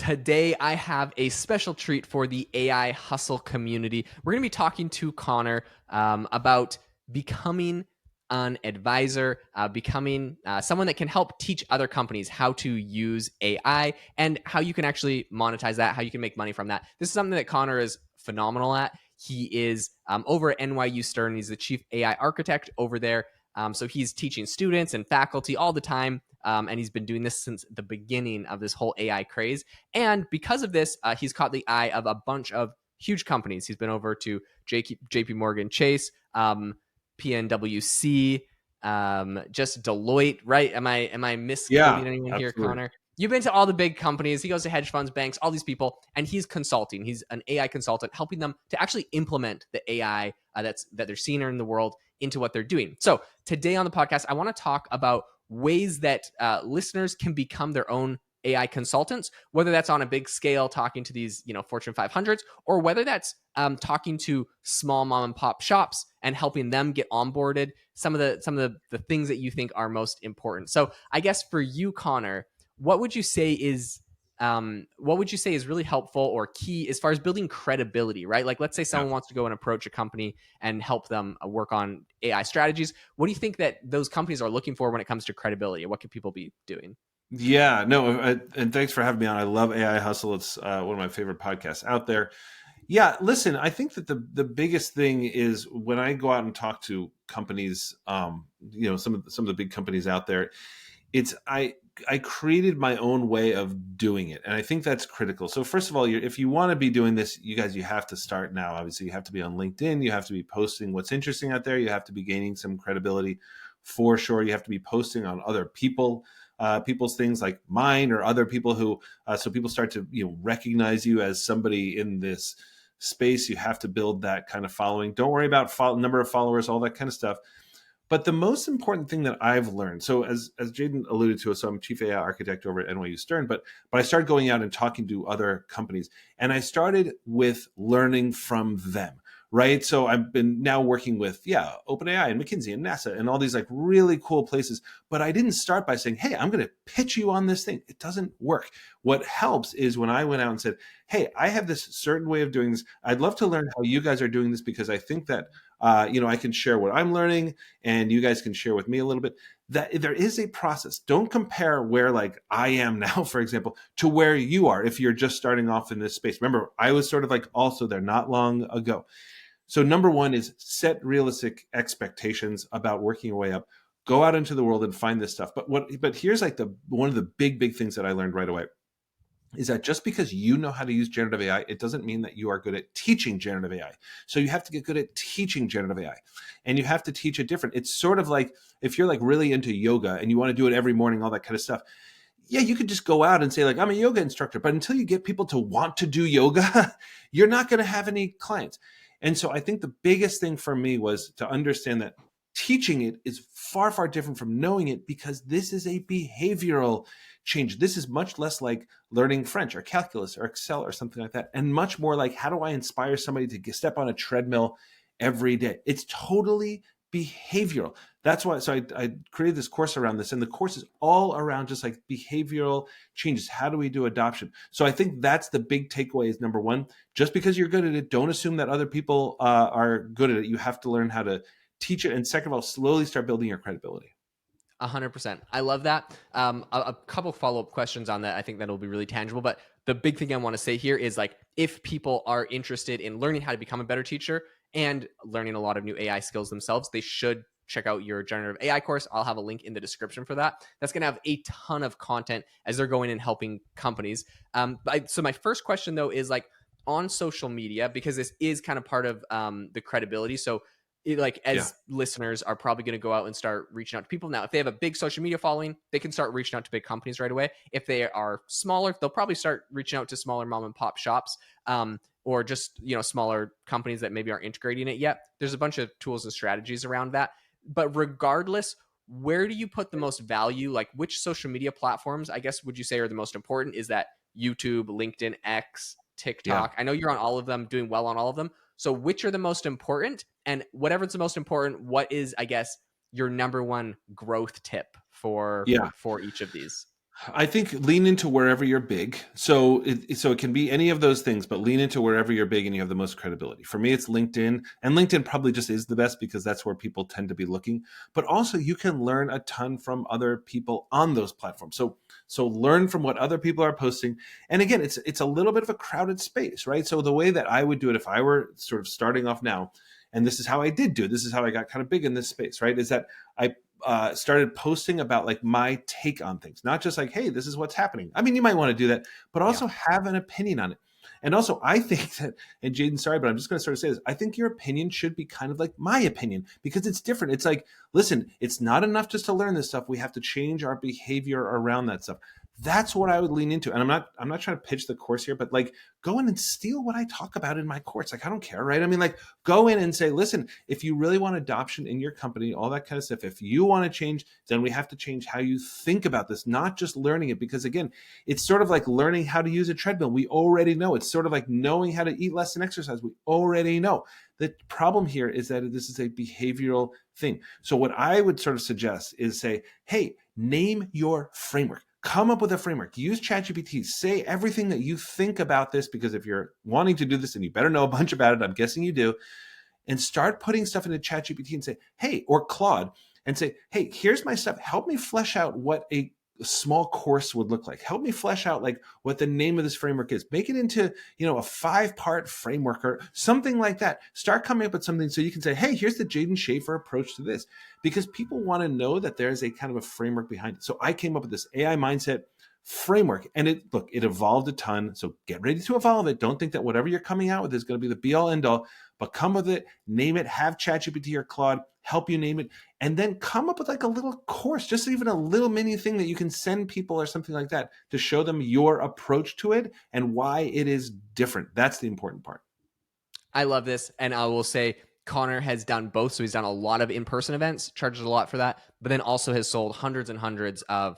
Today, I have a special treat for the AI Hustle community. We're going to be talking to Connor about becoming an advisor, becoming someone that can help teach other companies how to use AI and how you can actually monetize that, how you can make money from that. This is something that Connor is phenomenal at. He is over at NYU Stern. He's the chief AI architect over there. So he's teaching students and faculty all the time. And he's been doing this since the beginning of this whole AI craze. And because of this, he's caught the eye of a bunch of huge companies. He's been over to JP Morgan Chase, PNWC, just Deloitte, right? Am I misquoting anyone here, Connor? You've been to all the big companies. He goes to hedge funds, banks, all these people, and he's consulting. He's an AI consultant, helping them to actually implement the AI that they're seeing in the world into what they're doing. So today on the podcast, I want to talk about ways that listeners can become their own AI consultants, whether that's on a big scale, talking to these, Fortune 500s, or whether that's talking to small mom and pop shops and helping them get onboarded. Some of the things that you think are most important. So I guess for you, Connor, what would you say is really helpful or key as far as building credibility, right? Like, let's say someone wants to go and approach a company and help them work on AI strategies. What do you think that those companies are looking for when it comes to credibility? What could people be doing? Yeah, no, and thanks for having me on. I love AI Hustle. It's one of my favorite podcasts out there. Yeah, listen, I think that the biggest thing is when I go out and talk to companies, some of the big companies out there, it's I created my own way of doing it, and I think that's critical. So first of all, if you want to be doing this, you have to start now. Obviously, you have to be on LinkedIn. You have to be posting what's interesting out there. You have to be gaining some credibility for sure. You have to be posting on other people's things like mine or other people who, so people start to recognize you as somebody in this space. You have to build that kind of following. Don't worry about number of followers, all that kind of stuff. But the most important thing that I've learned, so as Jaden alluded to, so I'm chief AI architect over at NYU Stern, but I started going out and talking to other companies, and I started with learning from them, right? So I've been now working with, OpenAI and McKinsey and NASA and all these like really cool places, but I didn't start by saying, hey, I'm going to pitch you on this thing. It doesn't work. What helps is when I went out and said, hey, I have this certain way of doing this. I'd love to learn how you guys are doing this because I think that I can share what I'm learning and you guys can share with me a little bit. That there is a process. Don't compare where like I am now, for example, to where you are if you're just starting off in this space. Remember, I was sort of like also there not long ago. So number one is set realistic expectations about working your way up. Go out into the world and find this stuff. But here's like one of the big things that I learned right away is that just because you know how to use generative AI, it doesn't mean that you are good at teaching generative AI. So you have to get good at teaching generative AI, and you have to teach it different. It's sort of like if you're like really into yoga and you want to do it every morning, all that kind of stuff. Yeah, you could just go out and say like, I'm a yoga instructor, but until you get people to want to do yoga, you're not going to have any clients. And so I think the biggest thing for me was to understand that teaching it is far different from knowing it, because this is a behavioral change. This is much less like learning French or calculus or Excel or something like that, and much more like, how do I inspire somebody to step on a treadmill every day? It's totally behavioral. That's why, so I created this course around this, and the course is all around just like behavioral changes. How do we do adoption? So I think that's the big takeaway is number one, just because you're good at it, don't assume that other people are good at it. You have to learn how to teach it. And second of all, slowly start building your credibility. 100%. I love that. A couple follow-up questions on that. I think that'll be really tangible. But the big thing I want to say here is like, if people are interested in learning how to become a better teacher and learning a lot of new AI skills themselves, they should check out your generative AI course. I'll have a link in the description for that. That's going to have a ton of content as they're going and helping companies. So my first question though is like on social media, because this is kind of part of the credibility. So listeners are probably going to go out and start reaching out to people. Now, if they have a big social media following, they can start reaching out to big companies right away. If they are smaller, they'll probably start reaching out to smaller mom and pop shops, or just, smaller companies that maybe aren't integrating it yet. There's a bunch of tools and strategies around that. But regardless, where do you put the most value? Like, which social media platforms, I guess, would you say are the most important? Is that YouTube, LinkedIn, X, TikTok? Yeah. I know you're on all of them, doing well on all of them. So which are the most important? And whatever's the most important, what is, I guess, your number one growth tip for each of these? I think lean into wherever you're big. So it can be any of those things, but lean into wherever you're big and you have the most credibility. For me, it's LinkedIn, and LinkedIn probably just is the best because that's where people tend to be looking. But also, you can learn a ton from other people on those platforms. So learn from what other people are posting. And again, it's a little bit of a crowded space, right? So the way that I would do it if I were sort of starting off now, and this is how I did do it. This is how I got kind of big in this space, right? Is that I started posting about like my take on things, not just like, hey, this is what's happening. I mean, you might want to do that, but Yeah. also have an opinion on it. And also, I think that, and Jaden, sorry, but I'm just going to sort of say this. I think your opinion should be kind of like my opinion because it's different. It's like, listen, it's not enough just to learn this stuff. We have to change our behavior around that stuff. That's what I would lean into. And I'm not trying to pitch the course here, but like go in and steal what I talk about in my course. Like, I don't care, right? I mean, like go in and say, listen, if you really want adoption in your company, all that kind of stuff, if you want to change, then we have to change how you think about this, not just learning it. Because again, it's sort of like learning how to use a treadmill. We already know. It's sort of like knowing how to eat less and exercise. We already know. The problem here is that this is a behavioral thing. So what I would sort of suggest is say, hey, name your framework. Come up with a framework. Use ChatGPT. Say everything that you think about this, because if you're wanting to do this, and you better know a bunch about it, I'm guessing you do, and start putting stuff into ChatGPT and say, hey, or Claude, and say, hey, here's my stuff. Help me flesh out what a small course would look like. Help me flesh out like what the name of this framework is. Make it into, a 5-part framework or something like that. Start coming up with something so you can say, hey, here's the Jaden Schafer approach to this, because people want to know that there's a kind of a framework behind it. So I came up with this AI mindset framework, and it evolved a ton. So get ready to evolve it. Don't think that whatever you're coming out with is going to be the be all end all, but come with it, name it, have ChatGPT or Claude help you name it, and then come up with like a little course, just even a little mini thing that you can send people or something like that to show them your approach to it and why it is different. That's the important part. I love this. And I will say, Connor has done both. So he's done a lot of in-person events, charges a lot for that, but then also has sold hundreds and hundreds of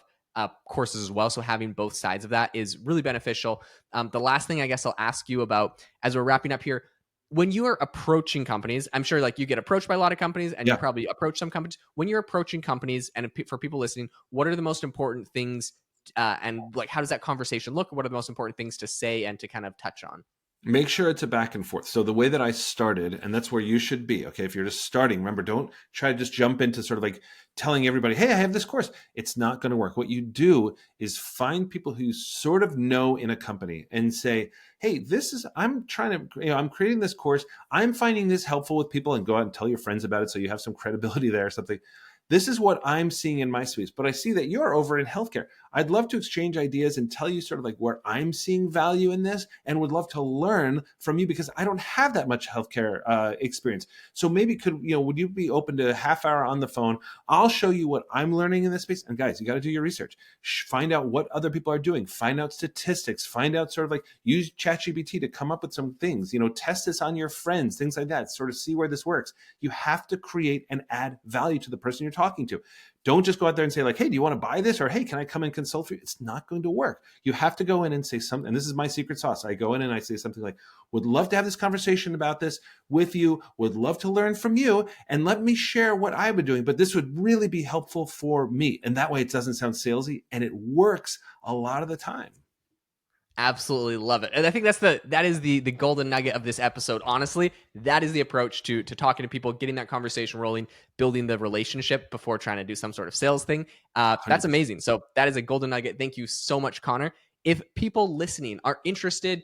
courses as well. So having both sides of that is really beneficial. The last thing I guess I'll ask you about as we're wrapping up here, when you are approaching companies, I'm sure like you get approached by a lot of companies and you Yeah. probably approach some companies. When you're approaching companies, and for people listening, what are the most important things and like how does that conversation look? What are the most important things to say and to kind of touch on? Make sure it's a back and forth. So the way that I started, and that's where you should be. Okay. If you're just starting, remember, don't try to just jump into sort of like telling everybody, hey, I have this course. It's not going to work. What you do is find people who sort of know in a company and say, hey, I'm trying to, I'm creating this course. I'm finding this helpful with people, and go out and tell your friends about it so you have some credibility there or something. This is what I'm seeing in my space, but I see that you're over in healthcare. I'd love to exchange ideas and tell you sort of like where I'm seeing value in this, and would love to learn from you because I don't have that much healthcare experience. So maybe would you be open to a half hour on the phone? I'll show you what I'm learning in this space. And guys, you got to do your research. Find out what other people are doing. Find out statistics. Find out sort of like use ChatGPT to come up with some things. Test this on your friends, things like that. Sort of see where this works. You have to create and add value to the person you're talking to. Don't just go out there and say like, hey, do you want to buy this? Or, hey, can I come and consult for you? It's not going to work. You have to go in and say something. And this is my secret sauce. I go in and I say something like, would love to have this conversation about this with you. Would love to learn from you. And let me share what I've been doing. But this would really be helpful for me. And that way it doesn't sound salesy, and it works a lot of the time. Absolutely love it. And I think that is the golden nugget of this episode. Honestly, that is the approach to talking to people, getting that conversation rolling, building the relationship before trying to do some sort of sales thing. That's amazing. So that is a golden nugget. Thank you so much, Connor. If people listening are interested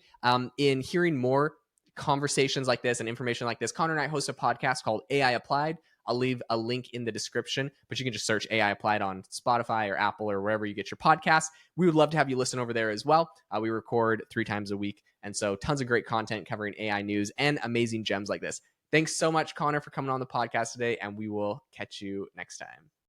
in hearing more conversations like this and information like this, Connor and I host a podcast called AI Applied. I'll leave a link in the description, but you can just search AI Applied on Spotify or Apple or wherever you get your podcasts. We would love to have you listen over there as well. We record 3 times a week, and so tons of great content covering AI news and amazing gems like this. Thanks so much, Connor, for coming on the podcast today, and we will catch you next time.